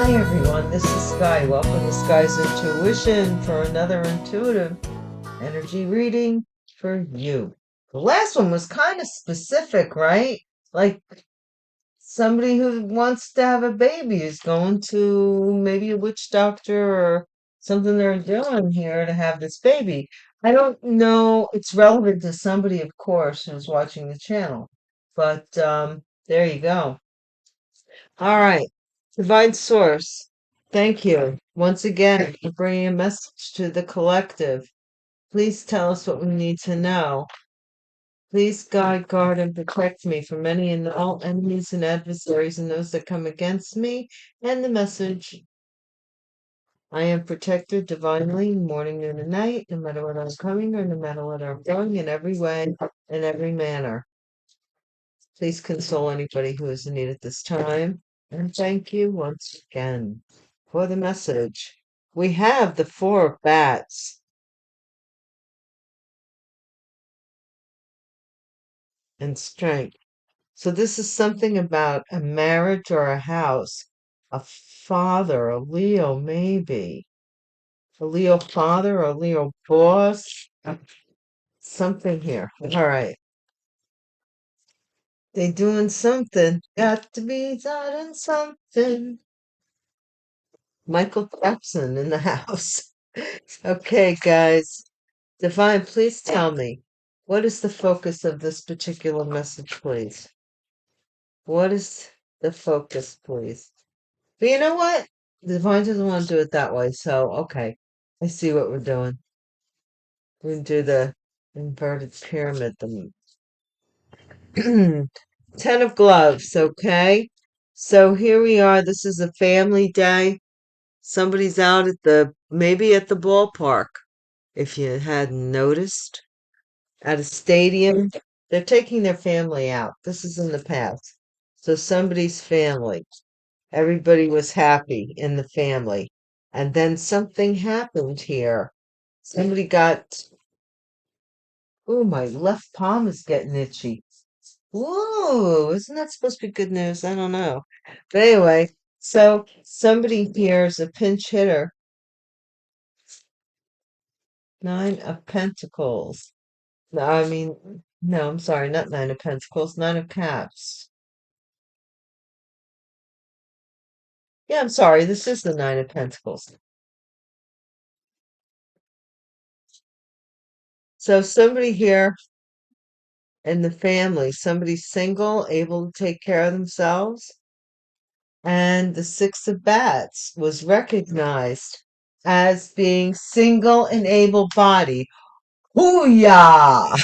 Hi everyone, this is Sky. Welcome to Sky's Intuition for another intuitive energy reading for you. The last one was kind of specific, right? Like somebody who wants to have a baby is going to maybe a witch doctor or something they're doing here to have this baby. I don't know, it's relevant to somebody, of course, who's watching the channel, but there you go. All right. Divine Source, thank you once again for bringing a message to the collective. Please tell us what we need to know. Please guide, guard, and protect me from any and all enemies and adversaries and those that come against me. And the message, I am protected divinely, morning, noon, and night, no matter what I'm coming or no matter what I'm going, in every way, in every manner. Please console anybody who is in need at this time. And thank you once again for the message. We have the Four of Bats and strength. So this is something about a marriage or a house, a father, a Leo maybe, a Leo father or a Leo boss, something here. All right. They doing something. Got to be doing something. Michael Jackson in the house. Okay, guys. Divine, please tell me, what is the focus of this particular message, please? What is the focus, please? But you know what? Divine doesn't want to do it that way, so okay. I see what we're doing. We're going to do the inverted pyramid. The Ten of gloves, okay? So here we are. This is a family day. Somebody's out at maybe at the ballpark, if you hadn't noticed. At a stadium. They're taking their family out. This is in the past. So somebody's family. Everybody was happy in the family. And then something happened here. Somebody got, oh, my left palm is getting itchy. Ooh, isn't that supposed to be good news? I don't know. But anyway, so somebody here is a pinch hitter. Nine of Pentacles. No, I mean, no, I'm sorry, not Nine of Pentacles, Nine of Cups. Yeah, I'm sorry, this is the Nine of Pentacles. So somebody here in the family, somebody single, able to take care of themselves, and the Six of Bats was recognized as being single and able-bodied. Hoo-yah!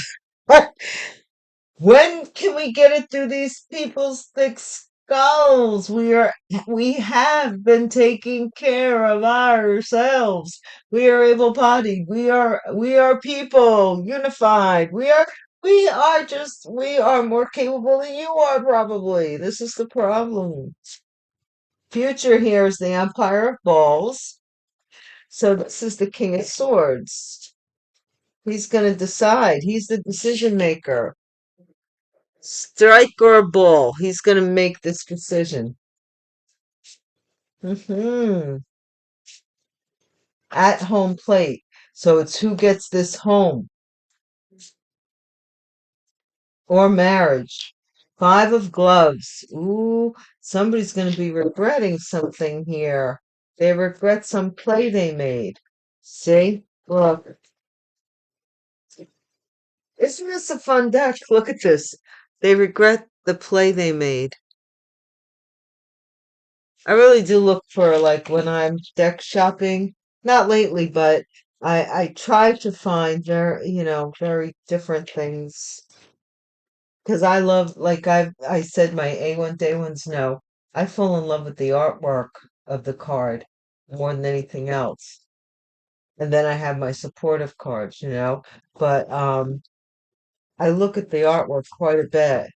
When can we get it through these people's thick skulls? We have been taking care of ourselves. We are able-bodied. We are people, unified. We are more capable than you are, probably. This is the problem. Future here is the Empire of Balls. So this is the King of Swords. He's going to decide. He's the decision maker. Strike or a ball. He's going to make this decision. At home plate. So it's who gets this home or marriage. Five of gloves. Ooh, somebody's going to be regretting something here. They regret some play they made. See? Look. Isn't this a fun deck? Look at this. They regret the play they made. I really do look for, like, when I'm deck shopping, not lately, but I try to find very different things because I love, like I said, my A1 day ones know. I fall in love with the artwork of the card more than anything else. And then I have my supportive cards. But I look at the artwork quite a bit.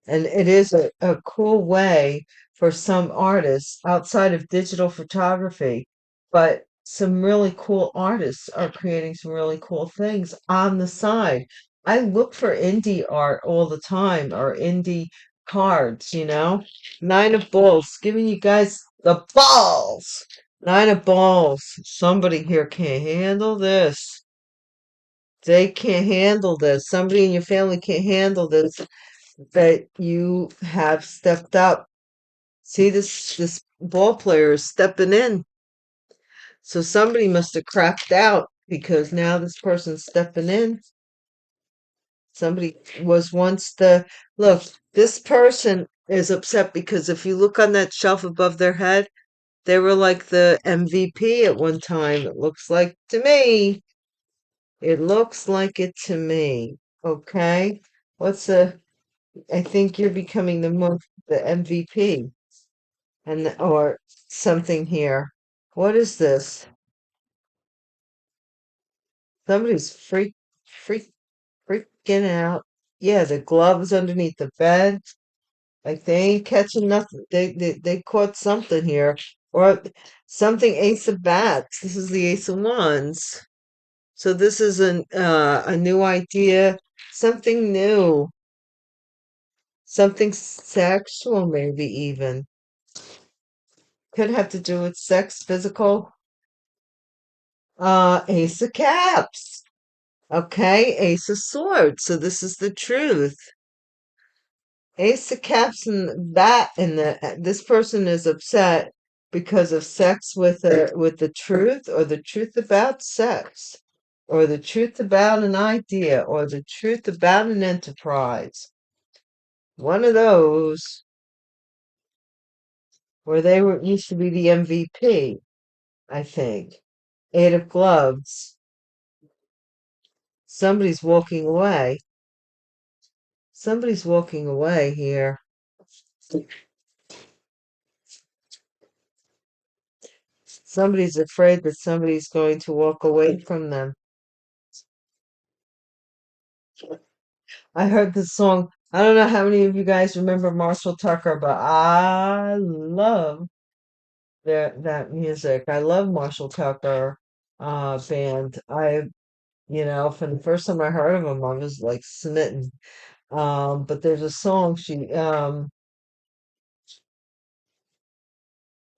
And it is a cool way for some artists outside of digital photography, but some really cool artists are creating some really cool things on the side. I look for indie art all the time or indie cards. Nine of Balls, giving you guys The balls. Nine of balls. Somebody here can't handle this. They can't handle this. Somebody in your family can't handle this. That you have stepped up. See, this ball player is stepping in. So somebody must have crapped out because now this person's stepping in. Somebody was once the look. This person is upset because if you look on that shelf above their head, they were like the MVP at one time. It looks like to me. It looks like it to me. Okay. What's the I think you're becoming the MVP or something here. What is this? Somebody's freak freaking out. Yeah, the gloves underneath the bed. Like they ain't catching nothing. They caught something here. Or something Ace of Bats. This is the Ace of Wands. So this is a new idea, something new, something sexual, maybe even. Could have to do with sex, physical. Ace of Caps. Okay, Ace of Swords. So this is the truth. Ace of Caps and this person is upset because of sex with the truth or the truth about sex or the truth about an idea or the truth about an enterprise. One of those where they were used to be the MVP, I think. Eight of Gloves. Somebody's walking away. Somebody's walking away here. Somebody's afraid that somebody's going to walk away from them. I heard this song. I don't know how many of you guys remember Marshall Tucker, but I love that music. I love Marshall Tucker band. From the first time I heard of him, I was like smitten. But there's a song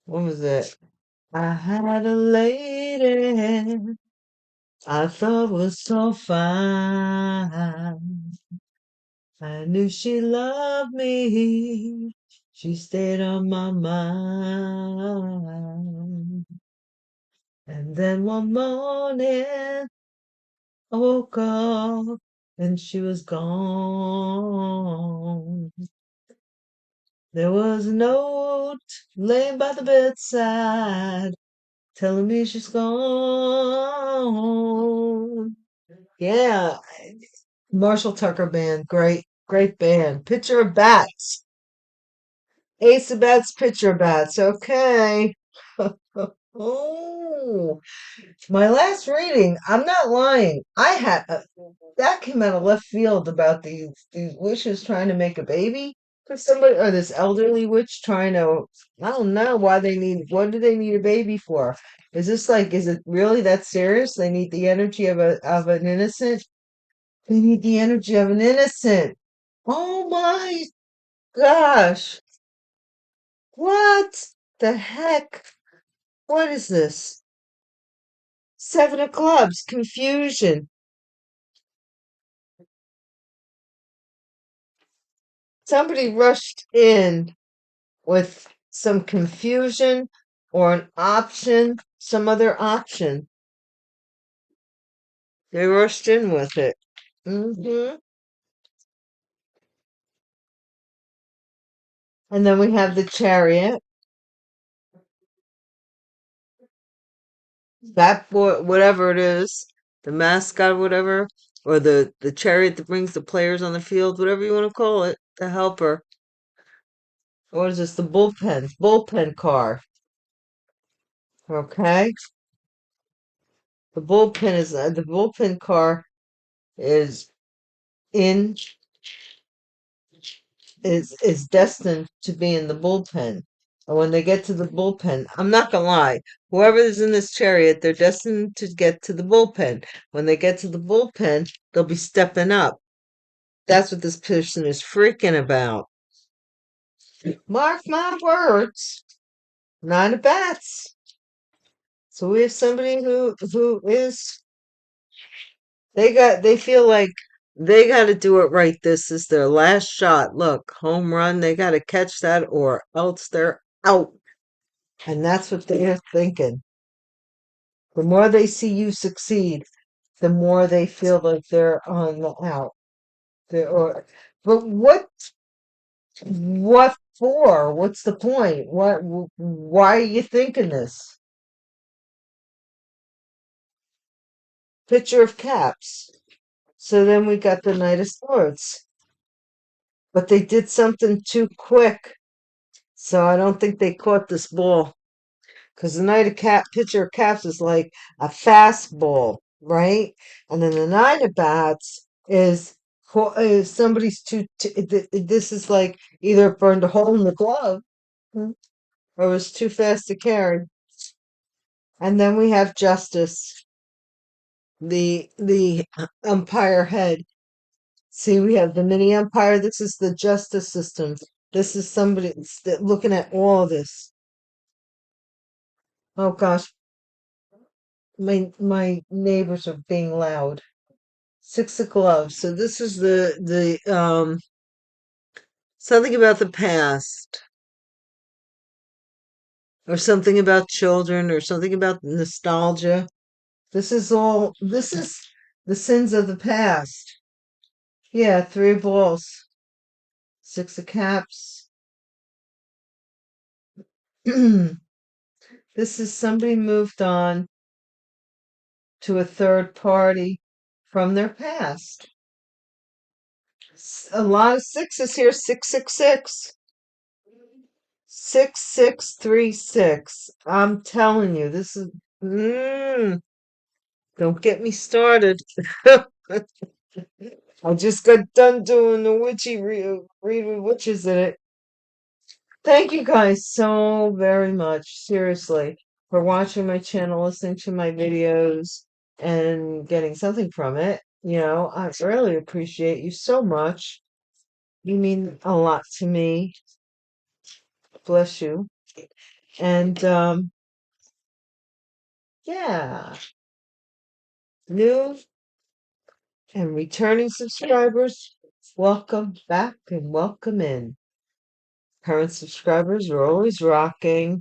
what was it? I had a lady I thought was so fine. I knew she loved me. She stayed on my mind. And then one morning I woke up and she was gone. There was a note laying by the bedside telling me she's gone. Yeah, Marshall Tucker band, great band. Picture of Bats. Ace of Bats, Picture of Bats. Okay. Oh, my last reading. I'm not lying. I had that came out of left field about these witches trying to make a baby for somebody, or this elderly witch trying to. I don't know why they need. What do they need a baby for? Is it really that serious? They need the energy of an innocent. They need the energy of an innocent. Oh my gosh! What the heck? What is this? Seven of Clubs, confusion. Somebody rushed in with some confusion or an option, some other option. They rushed in with it. And then we have the chariot. That boy, whatever it is, the mascot, whatever, or the chariot that brings the players on the field, whatever you want to call it, the helper. What is this? The bullpen car. Okay, the bullpen car is in is destined to be in the bullpen. And when they get to the bullpen, I'm not gonna lie, whoever is in this chariot, they're destined to get to the bullpen. When they get to the bullpen, they'll be stepping up. That's what this person is freaking about. Mark my words. Nine of bats. So we have somebody who is they feel like they got to do it right. This is their last shot. Look, home run. They got to catch that or else they're out. And that's what they're thinking. The more they see you succeed, the more they feel like they're on the out. But what for? What's the point? Why are you thinking this? Picture of caps. So then we got the Knight of Swords. But they did something too quick. So I don't think they caught this ball. Because the pitcher of caps is like a fastball, right? And then the nine of bats is somebody's this is like either it burned a hole in the glove or was too fast to carry. And then we have justice, the umpire head. See, we have the mini umpire. This is the justice system. This is somebody looking at all of this. Oh gosh, my neighbors are being loud. Six of gloves. So this is the something about the past, or something about children, or something about nostalgia. This is the sins of the past. Yeah, three of balls, six of caps. This is somebody moved on to a third party from their past. A lot of sixes here, 666. 6636. I'm telling you, this is don't get me started. I just got done doing the witchy read with witches in it. Thank you guys so very much, seriously, for watching my channel, listening to my videos, and getting something from it. I really appreciate you so much. You mean a lot to me. Bless you. And yeah, new and returning subscribers, welcome back and welcome in. Current subscribers are always rocking.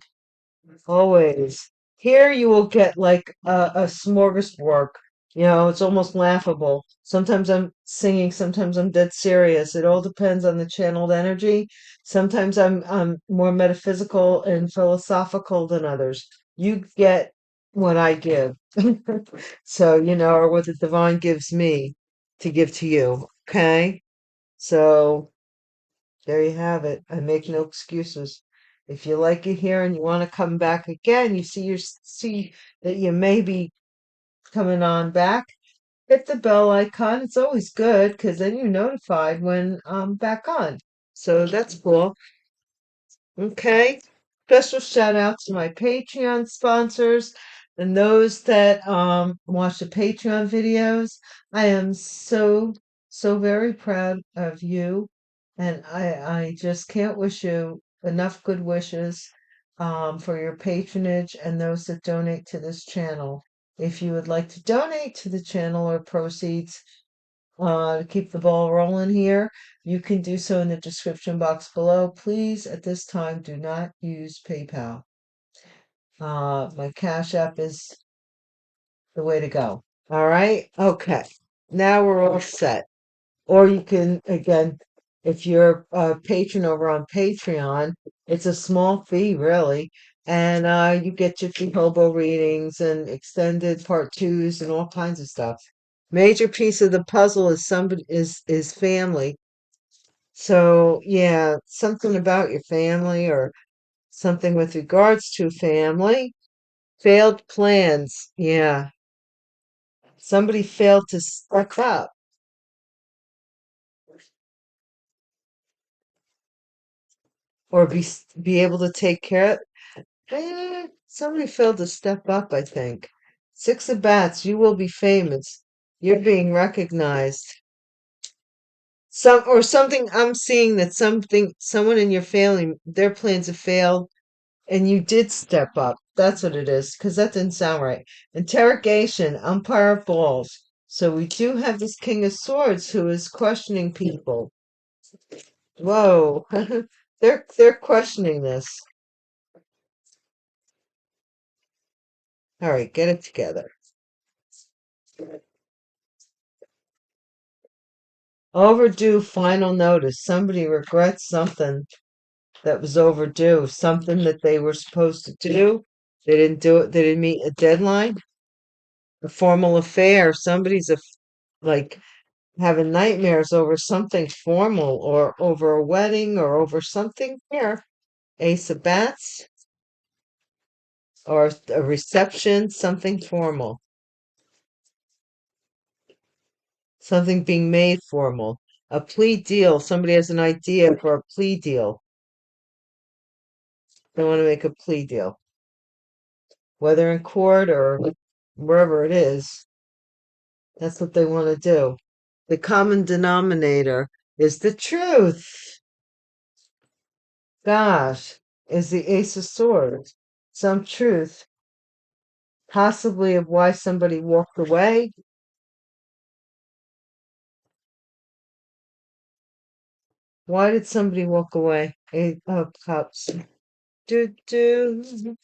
Always. Here you will get like a smorgasbord. It's almost laughable. Sometimes I'm singing, sometimes I'm dead serious. It all depends on the channeled energy. Sometimes I'm more metaphysical and philosophical than others. You get what I give. So, or what the divine gives me to give to you. Okay? So there you have it. I make no excuses. If you like it here and you want to come back again, you see that you may be coming on back. Hit the bell icon. It's always good because then you're notified when I'm back on. So that's cool. Okay. Special shout out to my Patreon sponsors and those that watch the Patreon videos. I am so very proud of you, and I just can't wish you enough good wishes for your patronage and those that donate to this channel. If you would like to donate to the channel or proceeds to keep the ball rolling here, you can do so in the description box below. Please, at this time, do not use PayPal. My Cash App is the way to go. All right? Okay. Now we're all set. Or you can, again, if you're a patron over on Patreon, it's a small fee, really. And you get your free hobo readings and extended part twos and all kinds of stuff. Major piece of the puzzle is family. So yeah, something about your family or something with regards to family. Failed plans. Yeah. Somebody failed to step up or be able to take care of. Somebody failed to step up, I think. Six of bats, you will be famous. You're being recognized. Something I'm seeing that someone in your family, their plans have failed And you did step up. That's what it is, because that didn't sound right. Interrogation, umpire of balls. So we do have this King of Swords who is questioning people. Whoa. They're questioning this. All right, get it together. Overdue final notice. Somebody regrets something that was overdue, something that they were supposed to do. They didn't do it. They didn't meet a deadline. A formal affair. Somebody's like having nightmares over something formal or over a wedding or over something here. Ace of Bats or a reception, something formal. Something being made formal. A plea deal. Somebody has an idea for a plea deal. They want to make a plea deal. Whether in court or wherever it is, that's what they want to do. The common denominator is the truth. Gosh, is the Ace of Swords. Some truth, possibly of why somebody walked away. Why did somebody walk away? Eight of Cups. Do do.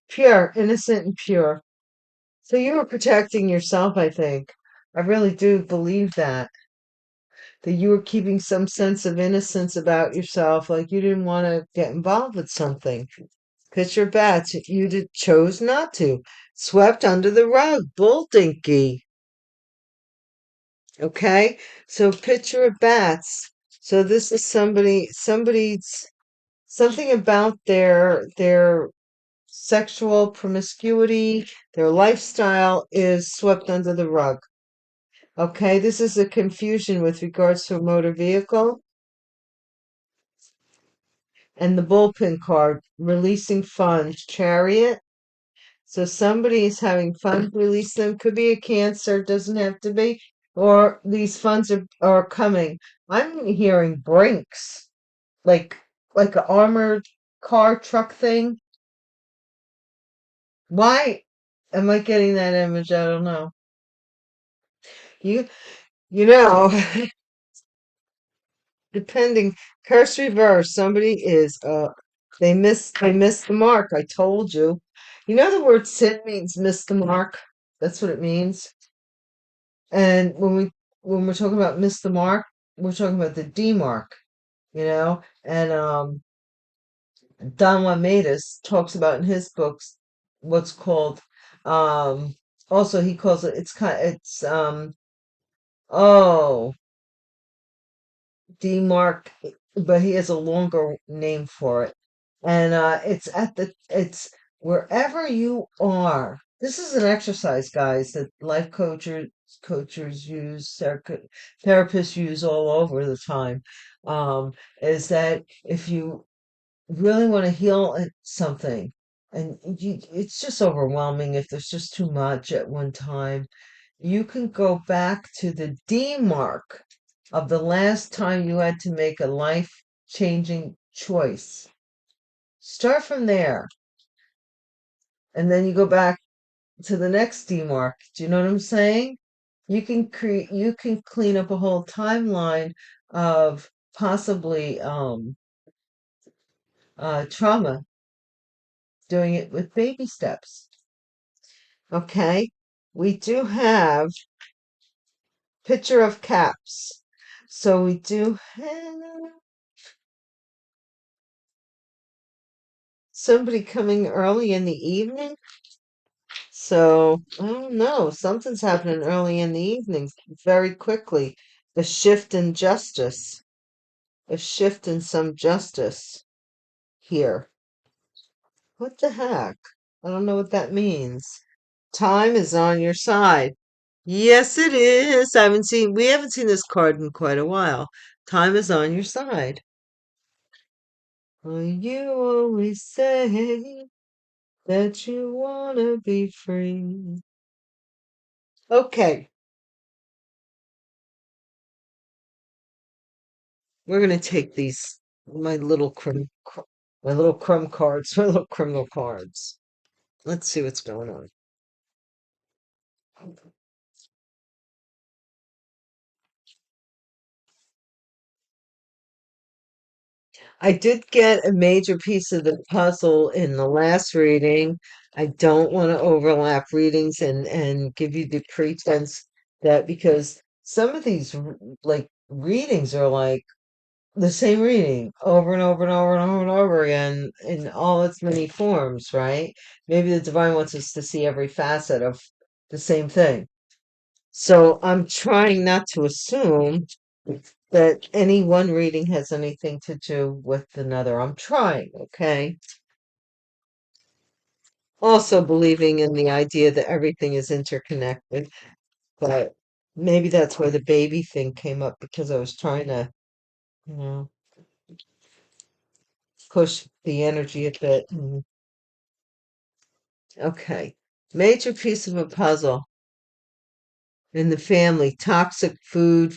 Pure, innocent and pure. So you were protecting yourself, I think. I really do believe that you were keeping some sense of innocence about yourself, like you didn't want to get involved with something. Picture bats, you chose not to. Swept under the rug, bull dinky. Okay, so picture of bats. So this is somebody's something about their sexual promiscuity, their lifestyle is swept under the rug. Okay, this is a confusion with regards to a motor vehicle. And the bullpen card, releasing funds, chariot. So somebody is having funds release them. Could be a cancer, doesn't have to be. Or these funds are coming. I'm hearing brinks, like like an armored car truck thing. Why am I getting that image? I don't know. You you know, depending curse reverse, somebody is they missed the mark. I told you. You know the word sin means miss the mark. That's what it means. And when we're talking about miss the mark, we're talking about the D mark, And Don Matus talks about in his books what's called um also he calls it oh D mark, but he has a longer name for it. And it's wherever you are. This is an exercise, guys, that life coaches use, therapists use all over the time. Um, is that if you really want to heal something, and it's just overwhelming if there's just too much at one time, you can go back to the D mark of the last time you had to make a life-changing choice. Start from there, and then you go back to the next D mark. Do you know what I'm saying? You can clean up a whole timeline of possibly trauma, doing it with baby steps. Okay, we do have picture of caps. So we do have somebody coming early in the evening. So I don't know. Something's happening early in the evening very quickly. A shift in justice. A shift in some justice here. What the heck? I don't know what that means. Time is on your side. Yes, it is. We haven't seen this card in quite a while. Time is on your side. Well, you always say that you wanna be free. Okay, we're gonna take these my little my little crumb cards, my little criminal cards. Let's see what's going on. I did get a major piece of the puzzle in the last reading. I don't want to overlap readings and give you the pretense that because some of these like readings are like the same reading over and over and over and over and over again in all its many forms, right? Maybe the divine wants us to see every facet of the same thing. So I'm trying not to assume that any one reading has anything to do with another. I'm trying, okay? Also believing in the idea that everything is interconnected, but maybe that's where the baby thing came up because I was trying to, you know, push the energy a bit. Okay. Major piece of a puzzle in the family, toxic food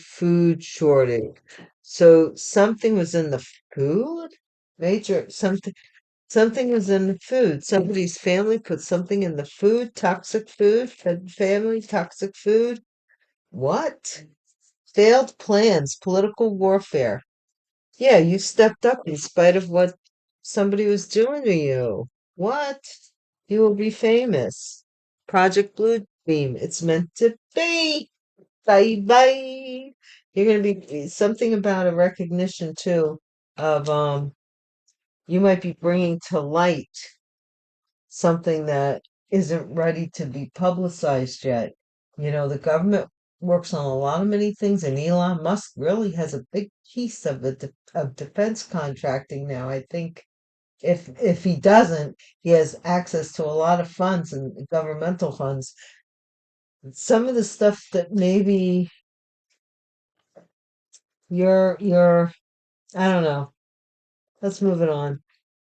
shortage. So something was in the food? Major, something was in the food. Somebody's family put something in the food, toxic food, fed family, toxic food. What? Failed plans, political warfare. Yeah, you stepped up in spite of what somebody was doing to you. What? You will be famous. Project Blue Beam. It's meant to be. Bye bye. You're gonna be something about a recognition too of you might be bringing to light something that isn't ready to be publicized yet. You know, the government works on a lot of many things, and Elon Musk really has a big piece of of defense contracting now. I think if he doesn't, he has access to a lot of funds and governmental funds. Some of the stuff that maybe you're I don't know. Let's move it on.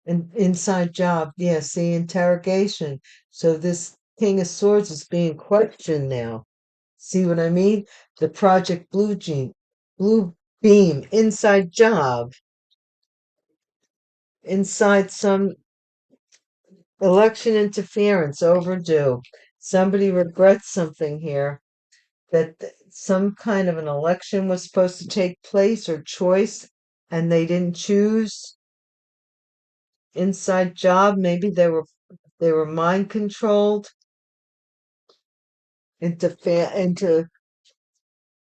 Inside job, yeah, see, interrogation. So this King of Swords is being questioned now. See what I mean? The Project Blue Beam, inside job, inside some election interference, overdue. Somebody regrets something here that some kind of an election was supposed to take place or choice, and they didn't choose. Inside job, maybe they were mind controlled into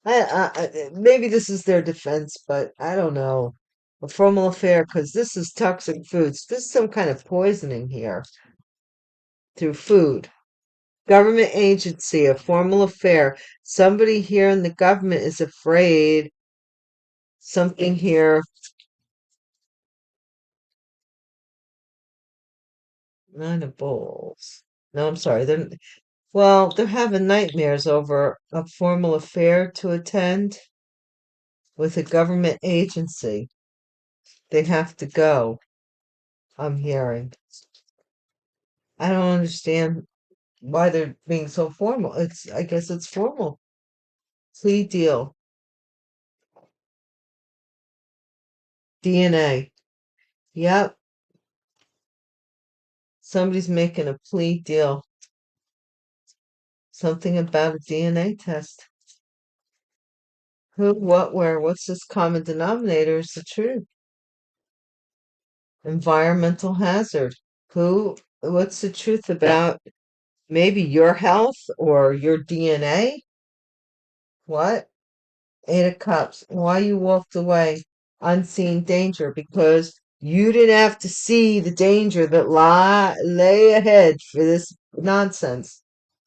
maybe this is their defense, but I don't know. A formal affair because this is toxic foods. This is some kind of poisoning here through food. Government agency, a formal affair. Somebody here in the government is afraid something here. Nine of bowls. No, I'm sorry. They're having nightmares over a formal affair to attend with a government agency. They have to go, I'm hearing. I don't understand why they're being so formal. I guess it's formal. Plea deal. DNA. Yep. Somebody's making a plea deal. Something about a DNA test. Who, what, where? What's this common denominator is the truth. Environmental hazard. What's the truth about maybe your health or your DNA? What? Eight of Cups. Why you walked away? Unseen danger because you didn't have to see the danger that lay ahead for this nonsense.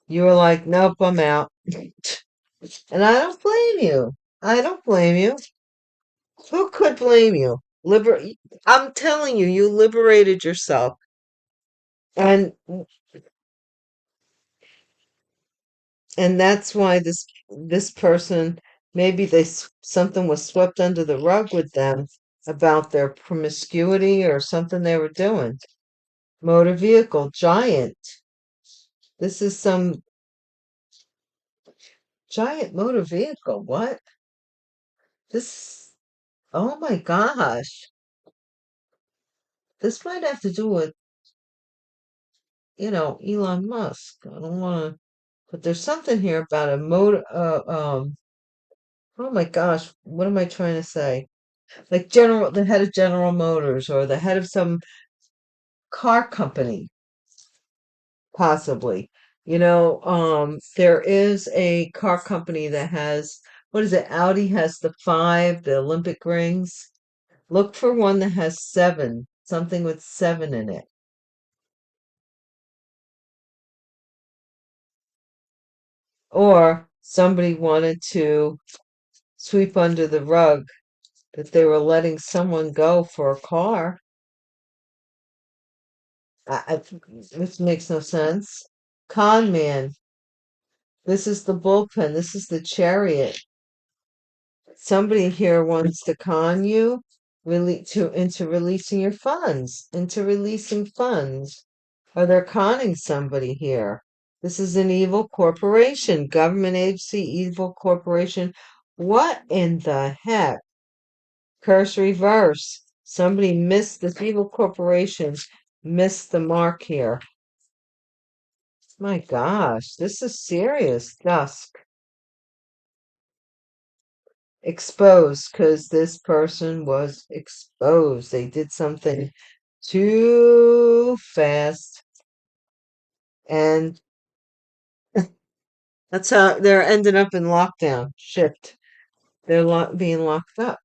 You were like, nope, I'm out. And I don't blame you. I don't blame you. Who could blame you? I'm telling you, you liberated yourself. And that's why this person maybe something was swept under the rug with them about their promiscuity or something they were doing. Motor vehicle giant. This is some giant motor vehicle. What? This, oh my gosh. this might have to do with, Elon Musk. I don't want to, but there's something here about a motor. Oh my gosh, what am I trying to say? Like the head of General Motors or the head of some car company, possibly. There is a car company that has, what is it? Audi has the five, the Olympic rings. Look for one that has seven, something with seven in it. Or somebody wanted to sweep under the rug that they were letting someone go for a car. This makes no sense. Con man. This is the bullpen. This is the chariot. Somebody here wants to con you into releasing your funds, into releasing funds. Or they're conning somebody here. This is an evil corporation, government agency, evil corporation. What in the heck? Curse reverse. Somebody missed this evil corporation, missed the mark here. My gosh, this is serious. Dusk. Exposed, because this person was exposed. They did something too fast. And that's how they're ending up in lockdown, shipped. They're being locked up.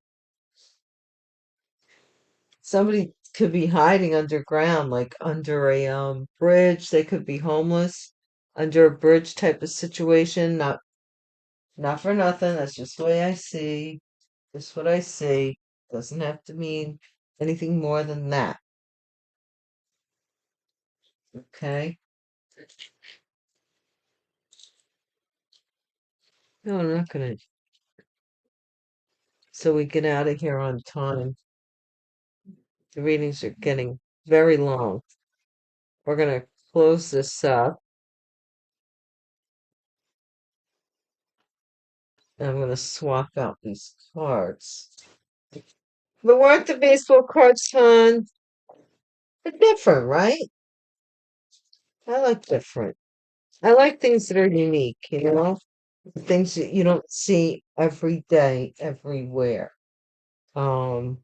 Somebody could be hiding underground, like under a bridge. They could be homeless under a bridge type of situation. Not for nothing. That's just the way I see. Just what I see. Doesn't have to mean anything more than that. Okay. No, I'm not gonna. So we get out of here on time. The readings are getting very long. We're gonna close this up. And I'm gonna swap out these cards. But weren't the baseball cards fun? They're different, right? I like different. I like things that are unique, things that you don't see every day, everywhere. Um,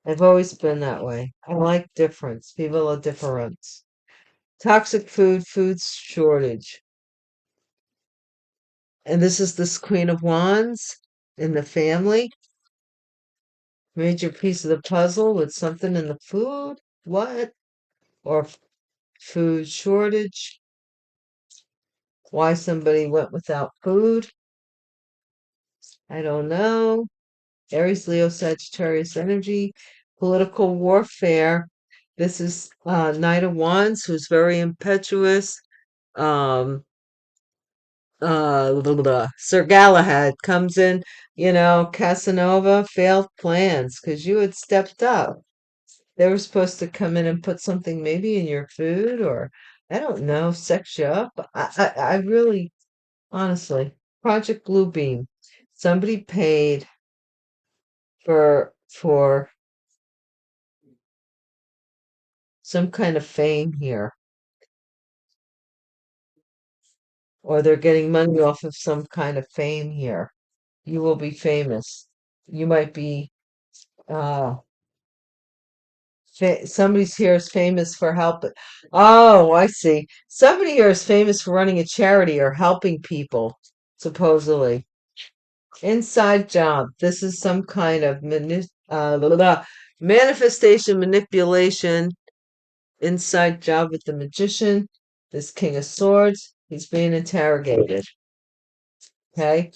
I've always been that way. I like difference. People are different. Toxic food shortage. And this is this Queen of Wands in the family. Major piece of the puzzle with something in the food. What? Or food shortage. Why somebody went without food. I don't know. Aries, Leo, Sagittarius energy. Political warfare. This is Knight of Wands, who's very impetuous. Um, blah, blah, blah. Sir Galahad comes in, Casanova failed plans because you had stepped up. They were supposed to come in and put something maybe in your food or I don't know, sex you up. I really, honestly, Project Bluebeam. Somebody paid for some kind of fame here, or they're getting money off of some kind of fame here. You will be famous. You might be uh somebody's here is famous for helping. Oh, I see. Somebody here is famous for running a charity or helping people, supposedly. Inside job. This is some kind of manifestation, manipulation, inside job with the magician. This King of Swords. He's being interrogated. Okay.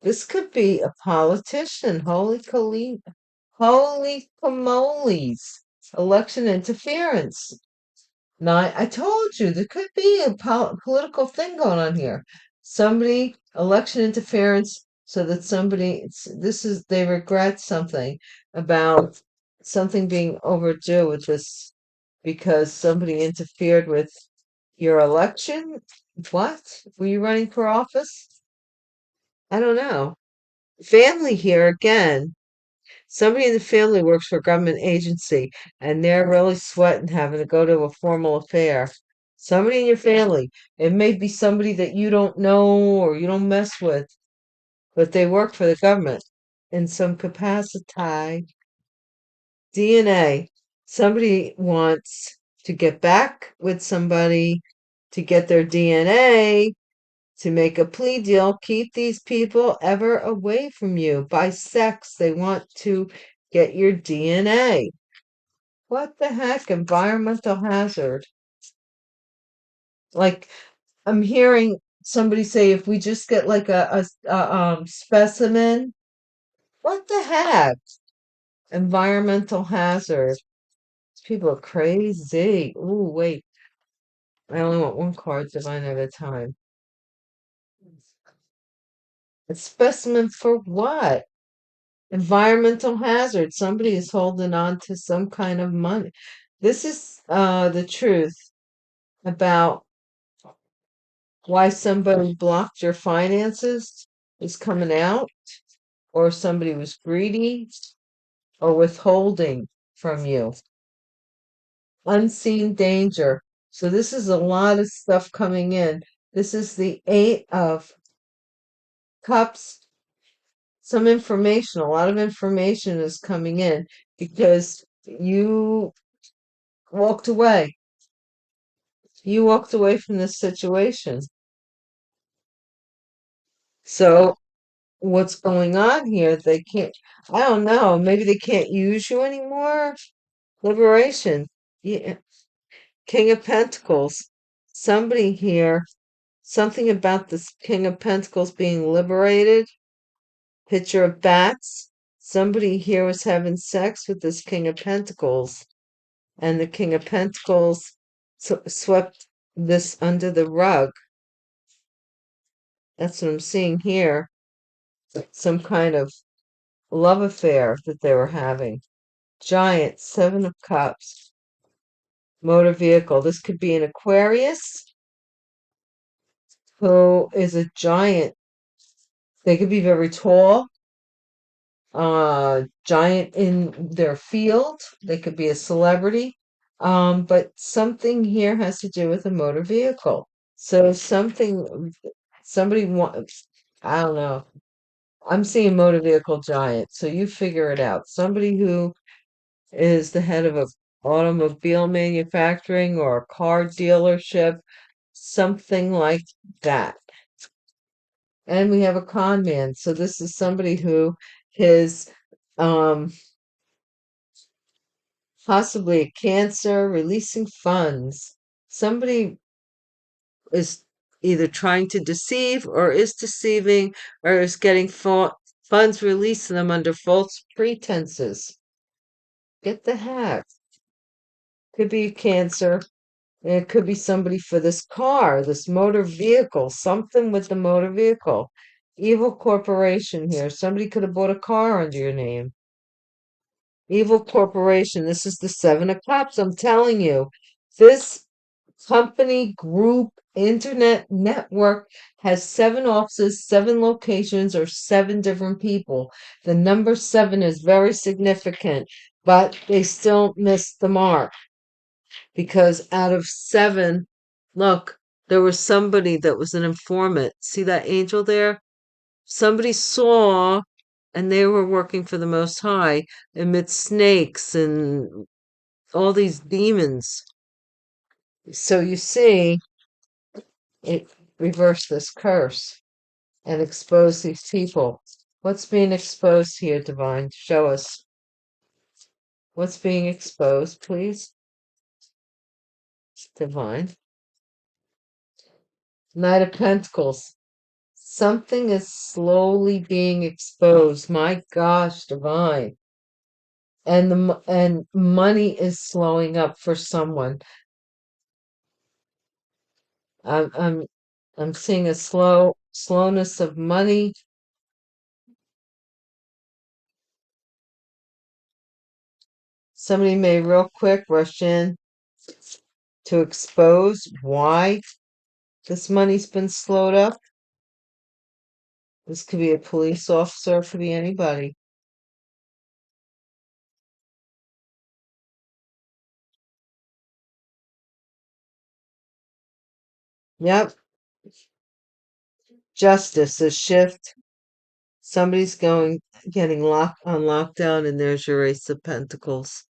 This could be a politician. Holy camolies. Election interference. Now, I told you there could be a political thing going on here. Somebody, election interference, so that they regret something about something being overdue with this because somebody interfered with your election. What? Were you running for office? I don't know. Family here again. Somebody in the family works for a government agency and they're really sweating having to go to a formal affair. Somebody in your family. It may be somebody that you don't know or you don't mess with, but they work for the government in some capacity. DNA. Somebody wants to get back with somebody to get their DNA to make a plea deal, keep these people ever away from you. By sex, they want to get your DNA. What the heck? Environmental hazard. Like, I'm hearing somebody say if we just get like a specimen, what the heck? Environmental hazard. These people are crazy. Ooh, wait. I only want one card, divine at a time. A specimen for what? Environmental hazard. Somebody is holding on to some kind of money. This is the truth about why somebody blocked your finances is coming out, or somebody was greedy or withholding from you. Unseen danger. So this is a lot of stuff coming in. This is the Eight of Cups. Some information, a lot of information is coming in because you walked away. You walked away from this situation. So what's going on here? They can't, I don't know, maybe they can't use you anymore. Liberation. Yeah. King of Pentacles. Somebody here, something about this King of Pentacles being liberated. Picture of bats. Somebody here was having sex with this King of Pentacles, and the King of Pentacles swept this under the rug. That's what I'm seeing here. Some kind of love affair that they were having. Giant, Seven of Cups. Motor vehicle. This could be an Aquarius who is a giant. They could be very tall, giant in their field. They could be a celebrity. But something here has to do with a motor vehicle. So somebody wants, I don't know. I'm seeing motor vehicle giant. So you figure it out. Somebody who is the head of a automobile manufacturing or a car dealership, something like that. And we have a con man. So this is somebody who is um possibly a Cancer, releasing funds. Somebody is either trying to deceive or is deceiving or is getting funds released to them under false pretenses. Get the heck. Could be a Cancer. It could be somebody for this car, this motor vehicle, something with the motor vehicle. Evil corporation here. Somebody could have bought a car under your name. Evil corporation. This is the Seven of Cups. I'm telling you, this company, group, internet network has 7 offices, 7 locations, or 7 different people. The number 7 is very significant, but they still missed the mark because out of 7, look, there was somebody that was an informant. See that angel there? Somebody saw, and they were working for the Most High amidst snakes and all these demons. So you see, it reversed this curse and expose these people. What's being exposed here, Divine? Show us. What's being exposed, please? Divine. Knight of Pentacles. Something is slowly being exposed. My gosh, Divine. And money is slowing up for someone. I'm I'm I'm seeing a slowness of money. Somebody may real quick rush in to expose why this money's been slowed up. This could be a police officer, it could be anybody. Yep. Justice, a shift. Somebody's getting locked on lockdown, and there's your Ace of Pentacles.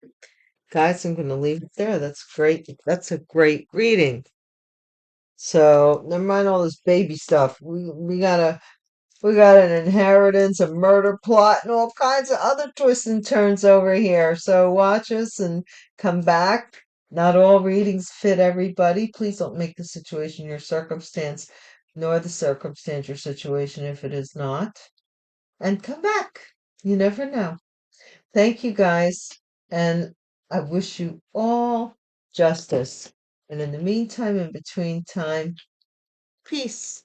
Guys, I'm going to leave it there. That's great. That's a great reading. So never mind all this baby stuff. We got an inheritance, a murder plot, and all kinds of other twists and turns over here. So watch us and come back. Not all readings fit everybody. Please don't make the situation your circumstance, nor the circumstance your situation if it is not. And come back. You never know. Thank you guys. And I wish you all justice. And in the meantime, in between time, peace.